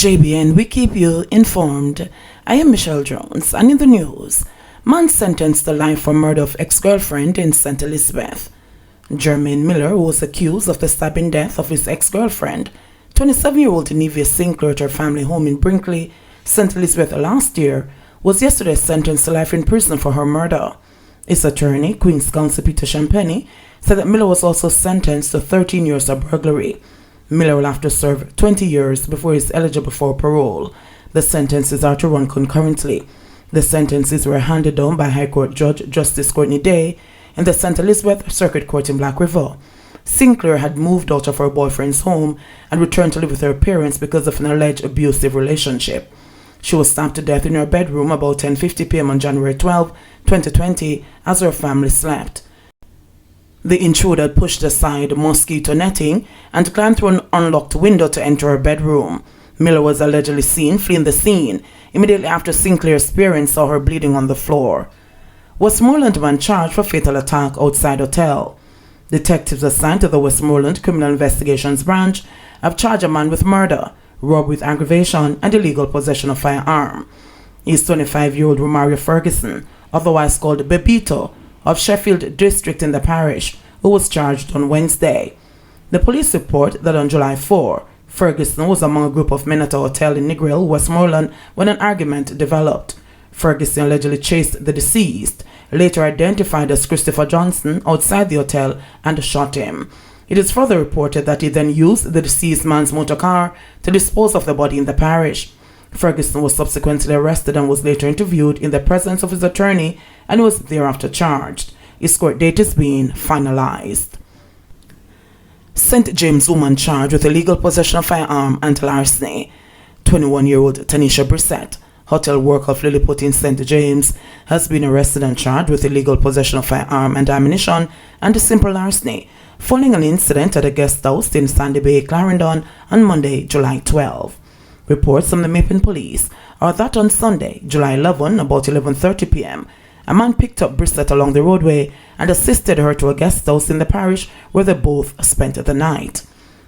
JBN, we keep you informed. I am Michelle Jones, and in the news, man sentenced to life for murder of ex-girlfriend in St. Elizabeth. Jermaine Miller, who was accused of the stabbing death of his ex-girlfriend, 27-year-old Nevia Sinclair, at her family home in Brinkley, St. Elizabeth last year, was yesterday sentenced to life in prison for her murder. His attorney, Queen's Counsel Peter Champagne, said that Miller was also sentenced to 13 years of burglary. Miller will have to serve 20 years before he is eligible for parole. The sentences are to run concurrently. The sentences were handed down by High Court Judge Justice Courtney Day in the St. Elizabeth Circuit Court in Black River. Sinclair had moved out of her boyfriend's home and returned to live with her parents because of an alleged abusive relationship. She was stabbed to death in her bedroom about 10:50 p.m. on January 12, 2020, as her family slept. The intruder pushed aside mosquito netting and climbed through an unlocked window to enter her bedroom. Miller was allegedly seen fleeing the scene immediately after Sinclair's parents saw her bleeding on the floor. Westmoreland man charged for fatal attack outside hotel. Detectives assigned to the Westmoreland Criminal Investigations Branch have charged a man with murder, robbery with aggravation, and illegal possession of firearm. He is 25-year-old Romario Ferguson, otherwise called Bebito, of Sheffield District in the parish, who was charged on Wednesday. The police report that on July 4, Ferguson was among a group of men at a hotel in Negril, Westmoreland, when an argument developed. Ferguson allegedly chased the deceased, later identified as Christopher Johnson, outside the hotel and shot him. It is further reported that he then used the deceased man's motor car to dispose of the body in the parish. Ferguson was subsequently arrested and was later interviewed in the presence of his attorney and was thereafter charged. His court date is being finalized. St. James woman charged with illegal possession of firearm and larceny. 21-year-old Tanisha Brissett, hotel worker of Lilliput in St. James, has been arrested and charged with illegal possession of firearm and ammunition and simple larceny, following an incident at a guest house in Sandy Bay, Clarendon on Monday, July 12. Reports from the Mappin Police are that on Sunday, July 11, about 11:30 p.m., a man picked up Brissett along the roadway and assisted her to a guest house in the parish where they both spent the night.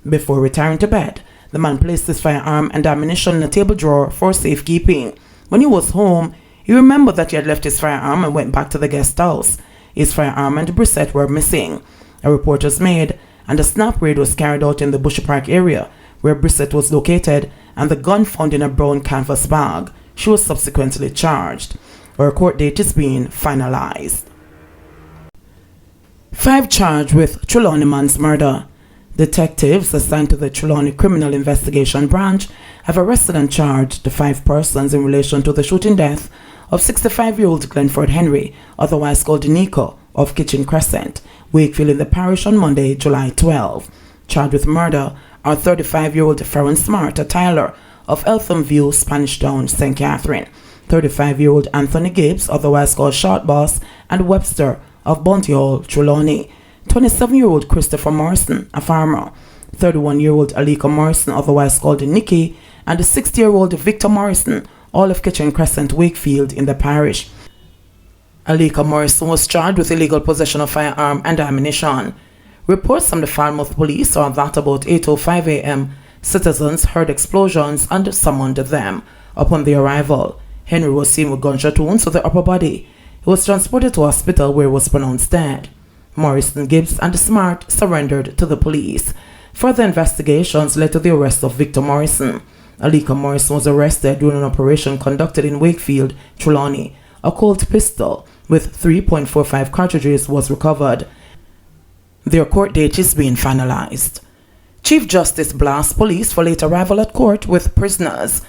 Before retiring to bed, the man placed his firearm and ammunition in a table drawer for safekeeping. When he was home, he remembered that he had left his firearm and went back to the guest house. His firearm and Brissett were missing. A report was made, and a snap raid was carried out in the Bushy Park area, where Brissett was located, and the gun found in a brown canvas bag. She was subsequently charged. Her court date is being finalized. 5 charged with Trelawney man's murder. Detectives assigned to the Trelawney Criminal Investigation Branch have arrested and charged the 5 persons in relation to the shooting death of 65-year-old Glenford Henry, otherwise called Nico, of Kitchen Crescent, Wakefield in the parish on Monday, July 12. Charged with murder are 35-year-old Farron Smart, a Tyler, of Eltham View, Spanish Town, St. Catherine, 35-year-old Anthony Gibbs, otherwise called Short Boss, and Webster, of Bounty Hall, Trelawney, 27-year-old Christopher Morrison, a farmer, 31-year-old Alika Morrison, otherwise called Nikki, and 60-year-old Victor Morrison, all of Kitchen Crescent, Wakefield in the parish. Alika Morrison was charged with illegal possession of firearm and ammunition. Reports from the Falmouth police are that about 8:05 a.m., citizens heard explosions and summoned them. Upon their arrival, Henry was seen with gunshot wounds to the upper body. He was transported to hospital where he was pronounced dead. Morrison, Gibbs, and Smart surrendered to the police. Further investigations led to the arrest of Victor Morrison. Alika Morrison was arrested during an operation conducted in Wakefield, Trelawney. A Colt pistol with 3.45 cartridges was recovered. Their court date is being finalized. Chief Justice blasts police for late arrival at court with prisoners.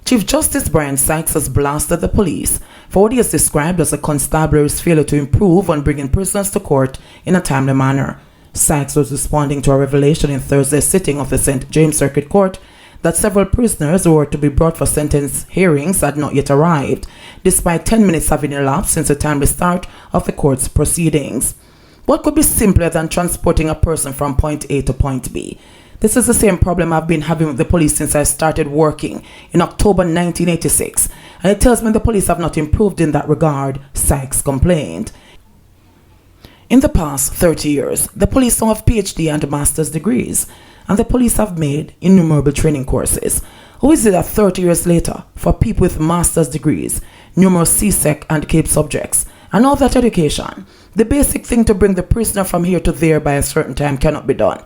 Chief Justice Brian Sykes has blasted the police for what he has described as a constabulary's failure to improve on bringing prisoners to court in a timely manner. Sykes was responding to a revelation in Thursday's sitting of the St. James Circuit Court that several prisoners who were to be brought for sentence hearings had not yet arrived, despite 10 minutes having elapsed since the timely start of the court's proceedings. What could be simpler than transporting a person from point A to point B? This is the same problem I've been having with the police since I started working in October 1986, and it tells me the police have not improved in that regard, Sykes complained. In the past 30 years, the police now have PhD and master's degrees, and the police have made innumerable training courses. Who is it that 30 years later, for people with master's degrees, numerous CSEC and CAPE subjects, and all that education, the basic thing to bring the prisoner from here to there by a certain time cannot be done?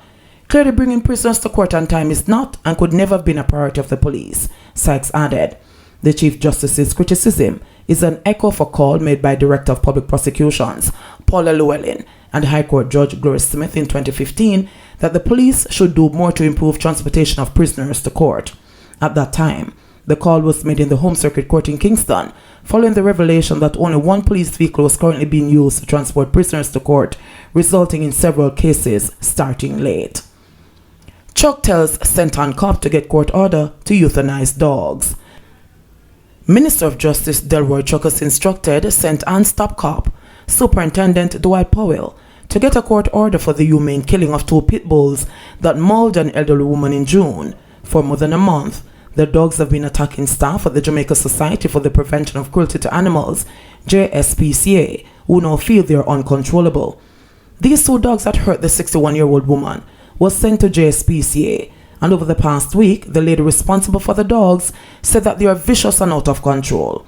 Clearly bringing prisoners to court on time is not and could never have been a priority of the police, Sykes added. The Chief Justice's criticism is an echo of a call made by Director of Public Prosecutions, Paula Llewellyn, and High Court Judge Gloria Smith in 2015 that the police should do more to improve transportation of prisoners to court. At that time, the call was made in the Home Circuit Court in Kingston, following the revelation that only one police vehicle was currently being used to transport prisoners to court, resulting in several cases starting late. Chuck tells St. Ann cop to get court order to euthanize dogs. Minister of Justice Delroy Chuck has instructed St. Anne's top cop, Superintendent Dwight Powell, to get a court order for the humane killing of 2 pit bulls that mauled an elderly woman in June. For more than a month, the dogs have been attacking staff at the Jamaica Society for the Prevention of Cruelty to Animals, JSPCA, who now feel they are uncontrollable. These 2 dogs that hurt the 61-year-old woman was sent to JSPCA, and over the past week, the lady responsible for the dogs said that they are vicious and out of control.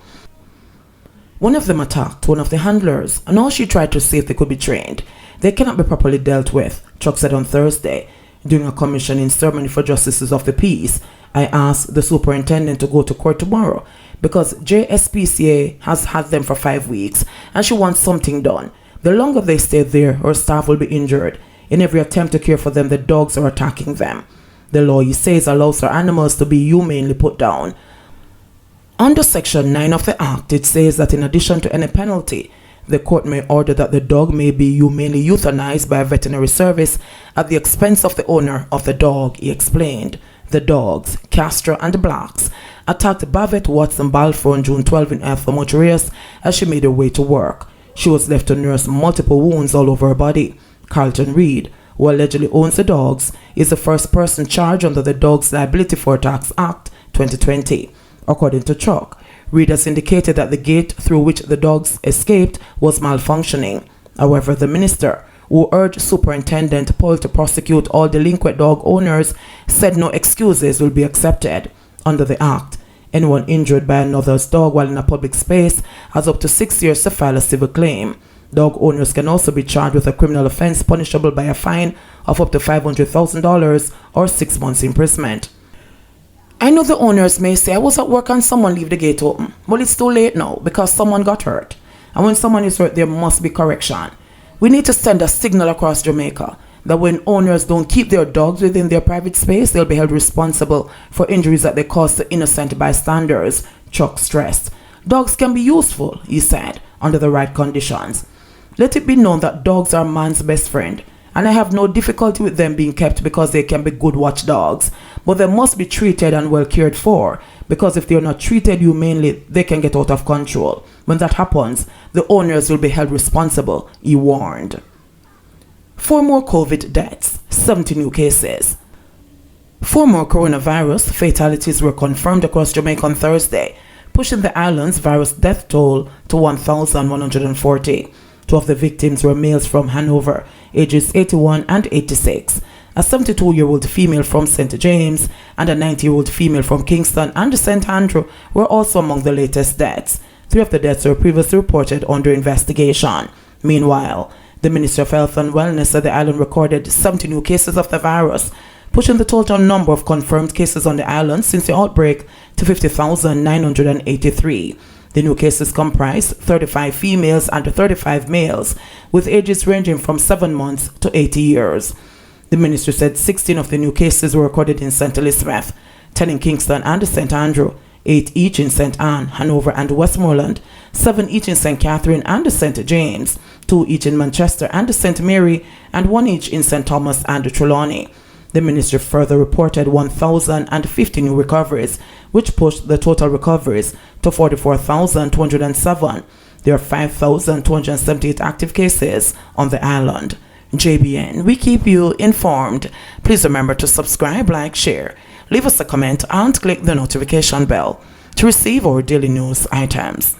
One of them attacked one of the handlers, and all she tried to see if they could be trained. They cannot be properly dealt with, Chuck said on Thursday. During a commissioning ceremony for Justices of the Peace, I asked the superintendent to go to court tomorrow because JSPCA has had them for 5 weeks and she wants something done. The longer they stay there, her staff will be injured. In every attempt to care for them, the dogs are attacking them. The law, he says, allows for animals to be humanely put down. Under Section 9 of the Act, it says that in addition to any penalty, the court may order that the dog may be humanely euthanized by a veterinary service at the expense of the owner of the dog, he explained. The dogs, Castro and Blacks, attacked Bavette Watson Balfour on June 12 in Eltham Motorius as she made her way to work. She was left to nurse multiple wounds all over her body. Carlton Reed, who allegedly owns the dogs, is the first person charged under the Dogs Liability for Attacks Act 2020. According to Chuck, Reed has indicated that the gate through which the dogs escaped was malfunctioning. However, the minister, who urged Superintendent Paul to prosecute all delinquent dog owners, said no excuses will be accepted. Under the Act, anyone injured by another's dog while in a public space has up to 6 years to file a civil claim. Dog owners can also be charged with a criminal offense punishable by a fine of up to $500,000 or 6 months imprisonment. I know the owners may say, I was at work and someone leave the gate open. Well, it's too late now because someone got hurt. And when someone is hurt, there must be correction. We need to send a signal across Jamaica that when owners don't keep their dogs within their private space, they'll be held responsible for injuries that they cause to innocent bystanders, Chuck stressed. Dogs can be useful, he said, under the right conditions. Let it be known that dogs are man's best friend, and I have no difficulty with them being kept because they can be good watchdogs, but they must be treated and well cared for, because if they are not treated humanely, they can get out of control. When that happens, the owners will be held responsible, he warned. 4 more COVID deaths, 70 new cases. 4 more coronavirus fatalities were confirmed across Jamaica on Thursday, pushing the island's virus death toll to 1,140. 2 of the victims were males from Hanover, ages 81 and 86. A 72-year-old female from St. James and a 90-year-old female from Kingston and St. Andrew were also among the latest deaths. 3 of the deaths were previously reported under investigation. Meanwhile, the Ministry of Health and Wellness said the island recorded 70 new cases of the virus, pushing the total number of confirmed cases on the island since the outbreak to 50,983. The new cases comprise 35 females and 35 males, with ages ranging from 7 months to 80 years. The ministry said 16 of the new cases were recorded in St. Elizabeth, 10 in Kingston and St. Andrew, 8 each in St. Anne, Hanover and Westmoreland, 7 each in St. Catherine and St. James, 2 each in Manchester and St. Mary, and 1 each in St. Thomas and Trelawney. The ministry further reported 1,050 new recoveries, which pushed the total recoveries to 44,207. There are 5,278 active cases on the island. JBN, we keep you informed. Please remember to subscribe, like, share, leave us a comment, and click the notification bell to receive our daily news items.